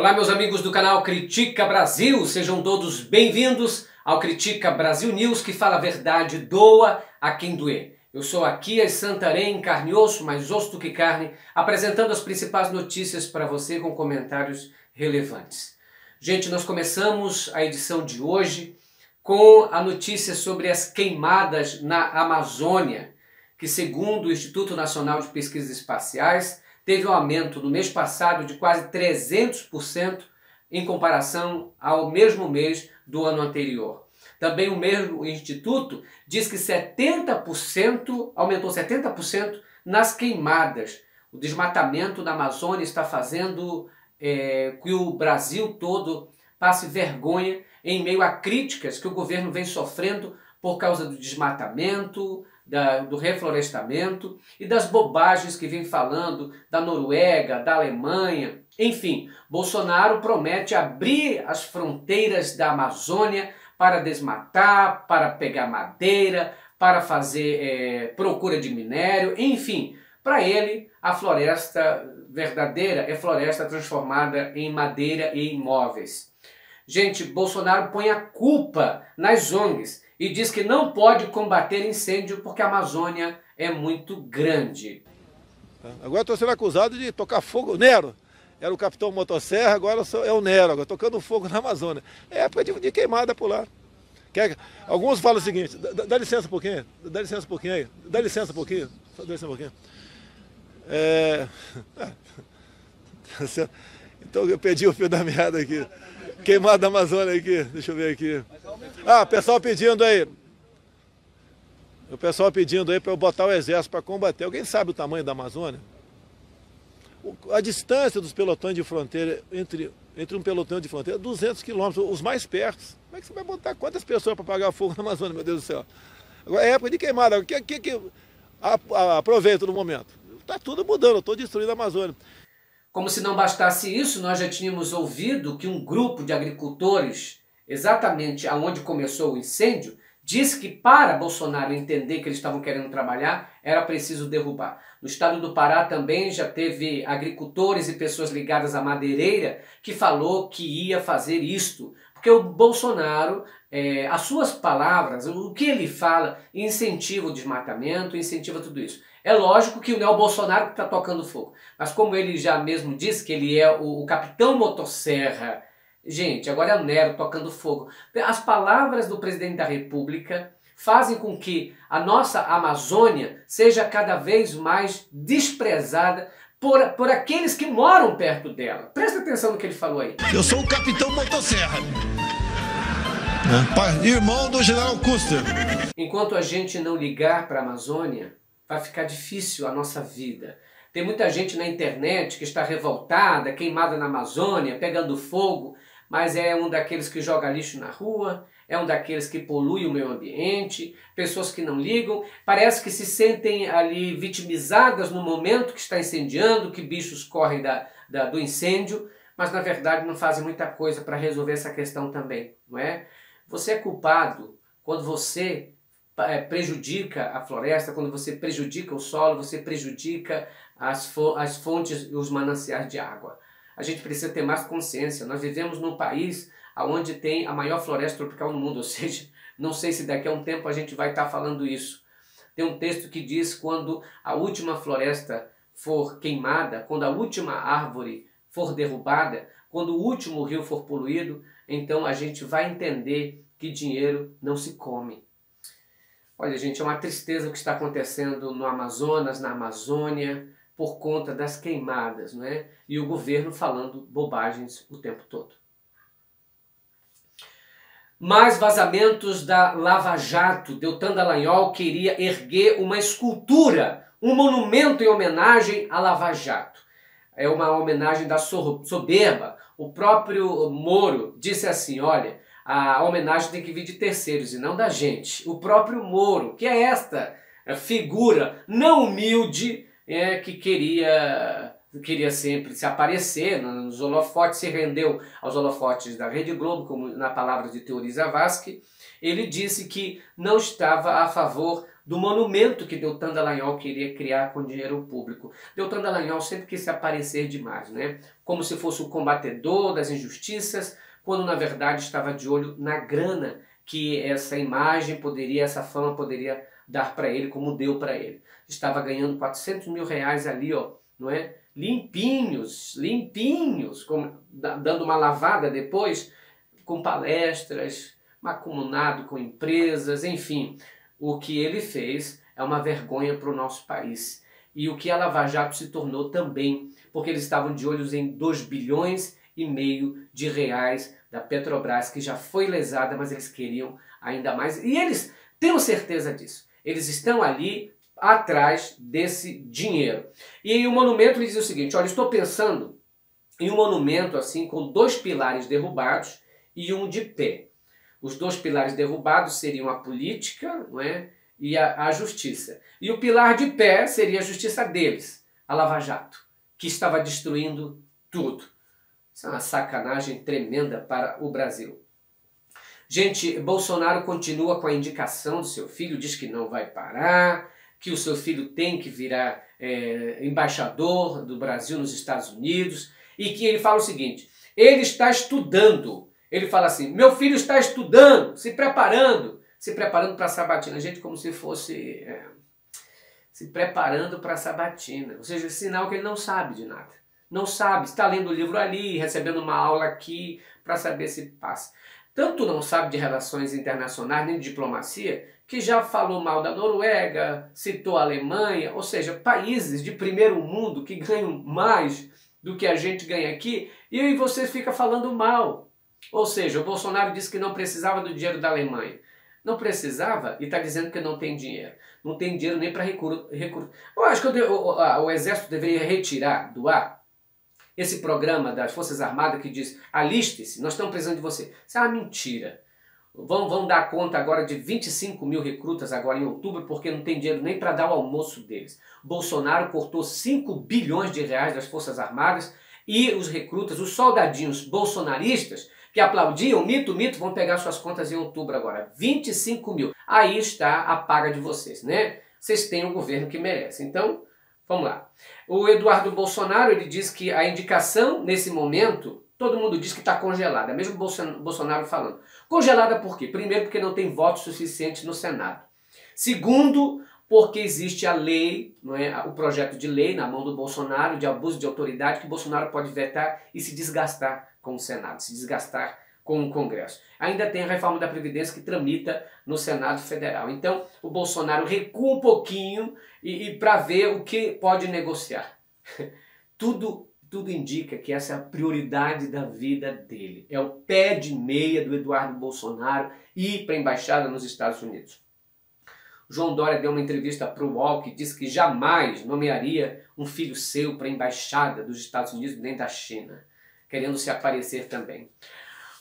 Olá, meus amigos do canal Critica Brasil, sejam todos bem-vindos ao Critica Brasil News, que fala a verdade, doa a quem doer. Eu sou Aquias Santarém, carne e osso, mais osso do que carne, apresentando as principais notícias para você com comentários relevantes. Gente, nós começamos a edição de hoje com a notícia sobre as queimadas na Amazônia, que segundo o Instituto Nacional de Pesquisas Espaciais, teve um aumento no mês passado de quase 300% em comparação ao mesmo mês do ano anterior. Também o mesmo instituto diz que 70%, aumentou 70% nas queimadas. O desmatamento da Amazônia está fazendo que o Brasil todo passe vergonha em meio a críticas que o governo vem sofrendo por causa do desmatamento, do reflorestamento e das bobagens que vem falando da Noruega, da Alemanha. Enfim, Bolsonaro promete abrir as fronteiras da Amazônia para desmatar, para pegar madeira, para fazer procura de minério, enfim. Para ele, a floresta verdadeira é floresta transformada em madeira e imóveis. Gente, Bolsonaro põe a culpa nas ONGs e diz que não pode combater incêndio porque a Amazônia é muito grande. Agora estou sendo acusado de tocar fogo. Nero era o capitão motosserra, agora é o Nero, agora tocando fogo na Amazônia. É época de queimada por lá. Alguns falam o seguinte, dá licença um pouquinho, dá licença um pouquinho aí, dá licença um pouquinho, só dá licença um pouquinho. Então eu perdi o fio da meada aqui. Queimada da Amazônia aqui, deixa eu ver aqui. Pessoal pedindo aí. O pessoal pedindo aí para eu botar o exército para combater. Alguém sabe o tamanho da Amazônia? A distância dos pelotões de fronteira entre um pelotão de fronteira é 200 quilômetros, os mais perto. Como é que você vai botar quantas pessoas para apagar fogo na Amazônia, meu Deus do céu? Agora é época de queimada. Aproveito no momento. Está tudo mudando, eu estou destruindo a Amazônia. Como se não bastasse isso, nós já tínhamos ouvido que um grupo de agricultores, exatamente aonde começou o incêndio, disse que para Bolsonaro entender que eles estavam querendo trabalhar, era preciso derrubar. No estado do Pará também já teve agricultores e pessoas ligadas à madeireira que falou que ia fazer isto. Porque o Bolsonaro, as suas palavras, o que ele fala, incentiva o desmatamento, incentiva tudo isso. É lógico que não é o Bolsonaro que está tocando fogo, mas como ele já mesmo disse que ele é o capitão motosserra, gente, agora é o Nero tocando fogo. As palavras do presidente da República fazem com que a nossa Amazônia seja cada vez mais desprezada por aqueles que moram perto dela. Presta atenção no que ele falou aí. Eu sou o capitão motosserra, irmão do general Custer. Enquanto a gente não ligar para a Amazônia, vai ficar difícil a nossa vida. Tem muita gente na internet que está revoltada, queimada na Amazônia, pegando fogo, mas é um daqueles que joga lixo na rua, é um daqueles que polui o meio ambiente, pessoas que não ligam, parece que se sentem ali vitimizadas no momento que está incendiando, que bichos correm do incêndio, mas na verdade não fazem muita coisa para resolver essa questão também, não é? Você é culpado quando você prejudica a floresta, quando você prejudica o solo, você prejudica as fontes e os mananciais de água. A gente precisa ter mais consciência. Nós vivemos num país onde tem a maior floresta tropical do mundo, ou seja, não sei se daqui a um tempo a gente vai estar falando isso. Tem um texto que diz que quando a última floresta for queimada, quando a última árvore for derrubada, quando o último rio for poluído, então a gente vai entender que dinheiro não se come. Olha, gente, é uma tristeza o que está acontecendo no Amazonas, na Amazônia, por conta das queimadas, não é? E o governo falando bobagens o tempo todo. Mais vazamentos da Lava Jato. Deltan Dallagnol queria erguer uma escultura, um monumento em homenagem à Lava Jato. É uma homenagem da soberba. O próprio Moro disse assim, olha, a homenagem tem que vir de terceiros e não da gente. O próprio Moro, que é esta figura não humilde, que queria sempre se aparecer nos holofotes, se rendeu aos holofotes da Rede Globo, como na palavra de Teori Zavascki. Ele disse que não estava a favor do monumento que Deltan Dallagnol queria criar com dinheiro público. Deltan Dallagnol sempre quis se aparecer demais, né? Como se fosse o combatedor das injustiças, quando na verdade estava de olho na grana que essa imagem poderia, essa fama poderia dar para ele, como deu para ele. Estava ganhando 400 mil reais ali, ó, não é? Limpinhos, dando uma lavada depois, com palestras, macumunado com empresas, enfim. O que ele fez é uma vergonha para o nosso país. E o que a Lava Jato se tornou também, porque eles estavam de olhos em 2,5 bilhões de reais da Petrobras, que já foi lesada, mas eles queriam ainda mais. E eles têm certeza disso. Eles estão ali atrás desse dinheiro. E aí o monumento diz o seguinte, olha, estou pensando em um monumento assim com 2 pilares derrubados e um de pé. Os 2 pilares derrubados seriam a política, não é? E a justiça. E o pilar de pé seria a justiça deles, a Lava Jato, que estava destruindo tudo. Isso é uma sacanagem tremenda para o Brasil. Gente, Bolsonaro continua com a indicação do seu filho, diz que não vai parar, que o seu filho tem que virar embaixador do Brasil nos Estados Unidos, e que ele fala o seguinte, ele está estudando. Ele fala assim, meu filho está estudando, se preparando para a sabatina. Gente, como se fosse se preparando para a sabatina. Ou seja, sinal que ele não sabe de nada. Não sabe, está lendo o livro ali, recebendo uma aula aqui, para saber se passa. Tanto não sabe de relações internacionais, nem de diplomacia, que já falou mal da Noruega, citou a Alemanha, ou seja, países de primeiro mundo que ganham mais do que a gente ganha aqui, e aí você fica falando mal. Ou seja, o Bolsonaro disse que não precisava do dinheiro da Alemanha. Não precisava e está dizendo que não tem dinheiro. Não tem dinheiro nem para recrutar. Eu acho que o Exército deveria retirar do ar esse programa das Forças Armadas que diz aliste-se, nós estamos precisando de você. Isso é uma mentira. Vão dar conta agora de 25 mil recrutas agora em outubro porque não tem dinheiro nem para dar o almoço deles. Bolsonaro cortou 5 bilhões de reais das Forças Armadas e os recrutas, os soldadinhos bolsonaristas, que aplaudiam, mito, vão pegar suas contas em outubro agora. 25 mil. Aí está a paga de vocês, né? Vocês têm o governo que merece. Então, vamos lá. O Eduardo Bolsonaro, ele diz que a indicação, nesse momento, todo mundo diz que está congelada, mesmo Bolsonaro falando. Congelada por quê? Primeiro, porque não tem votos suficientes no Senado. Segundo, porque existe a lei, não é? O projeto de lei na mão do Bolsonaro, de abuso de autoridade, que Bolsonaro pode vetar e se desgastar com o Senado, se desgastar com o Congresso. Ainda tem a reforma da Previdência que tramita no Senado Federal. Então, o Bolsonaro recua um pouquinho e para ver o que pode negociar. Tudo indica que essa é a prioridade da vida dele. É o pé de meia do Eduardo Bolsonaro ir para a embaixada nos Estados Unidos. João Dória deu uma entrevista para o UOL que disse que jamais nomearia um filho seu para a embaixada dos Estados Unidos nem da China, querendo se aparecer também.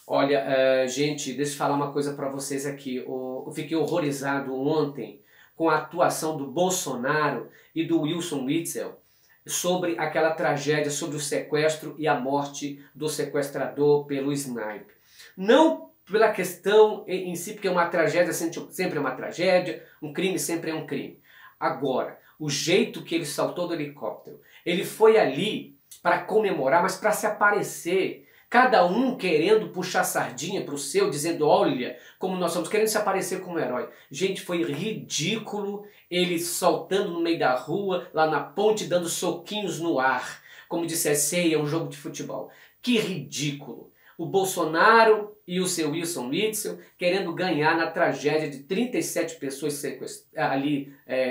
Olha, gente, deixa eu falar uma coisa para vocês aqui. Eu fiquei horrorizado ontem com a atuação do Bolsonaro e do Wilson Witzel sobre aquela tragédia, sobre o sequestro e a morte do sequestrador pelo sniper. Não pela questão em si, porque uma tragédia sempre é uma tragédia, um crime sempre é um crime. Agora, o jeito que ele saltou do helicóptero, ele foi ali para comemorar, mas para se aparecer. Cada um querendo puxar sardinha para o seu, dizendo, olha, como nós somos, querendo se aparecer como herói. Gente, foi ridículo ele saltando no meio da rua, lá na ponte, dando soquinhos no ar. Como dissesse, é um jogo de futebol. Que ridículo. O Bolsonaro e o seu Wilson Witzel querendo ganhar na tragédia de 37 pessoas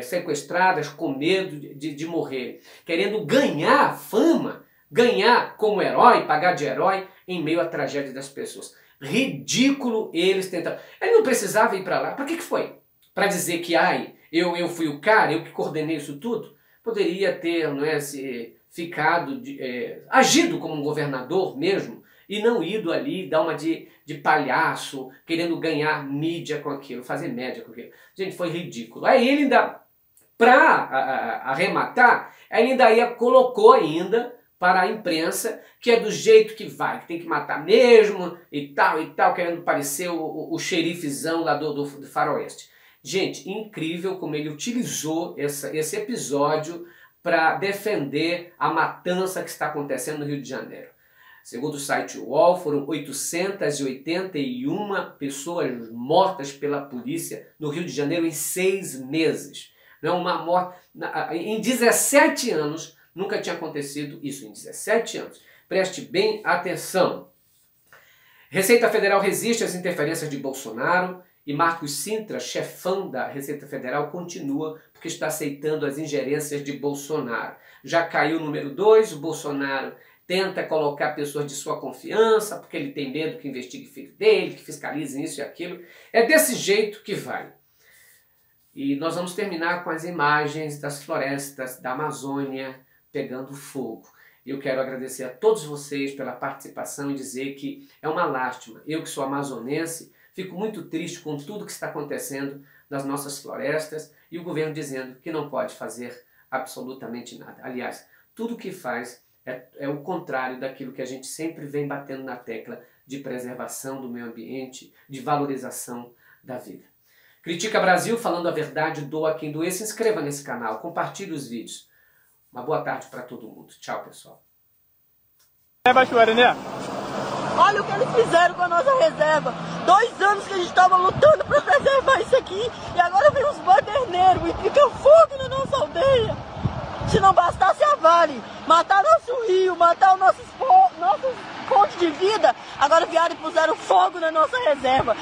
sequestradas com medo de morrer. Querendo ganhar fama, ganhar como herói, pagar de herói em meio à tragédia das pessoas. Ridículo eles tentando. Ele não precisava ir para lá. Para que foi? Para dizer que eu fui o cara, eu que coordenei isso tudo? Poderia ter, não é, agido como um governador mesmo, e não ido ali dar uma de palhaço, querendo ganhar mídia com aquilo, fazer média com aquilo. Gente, foi ridículo. Aí ele ainda, para arrematar, ele ainda colocou ainda para a imprensa que é do jeito que vai, que tem que matar mesmo e tal, querendo parecer o xerifezão lá do faroeste. Gente, incrível como ele utilizou esse episódio para defender a matança que está acontecendo no Rio de Janeiro. Segundo o site UOL, foram 881 pessoas mortas pela polícia no Rio de Janeiro em 6 meses. Não, uma morte. Em 17 anos, nunca tinha acontecido isso, em 17 anos. Preste bem atenção. Receita Federal resiste às interferências de Bolsonaro e Marcos Cintra, chefão da Receita Federal, continua porque está aceitando as ingerências de Bolsonaro. Já caiu o número 2, o Bolsonaro tenta colocar pessoas de sua confiança, porque ele tem medo que investigue filho dele, que fiscalizem isso e aquilo. É desse jeito que vai. E nós vamos terminar com as imagens das florestas da Amazônia pegando fogo. Eu quero agradecer a todos vocês pela participação e dizer que é uma lástima. Eu que sou amazonense, fico muito triste com tudo que está acontecendo nas nossas florestas e o governo dizendo que não pode fazer absolutamente nada. Aliás, tudo que faz é o contrário daquilo que a gente sempre vem batendo na tecla de preservação do meio ambiente, de valorização da vida. Critica Brasil, falando a verdade, doa quem doer. Se inscreva nesse canal, compartilhe os vídeos. Uma boa tarde para todo mundo. Tchau, pessoal. Olha o que eles fizeram com a nossa reserva. 2 anos que a gente estava lutando para preservar isso aqui e agora vem uns baderneiros e ficam fogo na nossa aldeia. Se não bastasse a Vale matar nosso rio, matar nossos fontes de vida, agora vieram e puseram fogo na nossa reserva.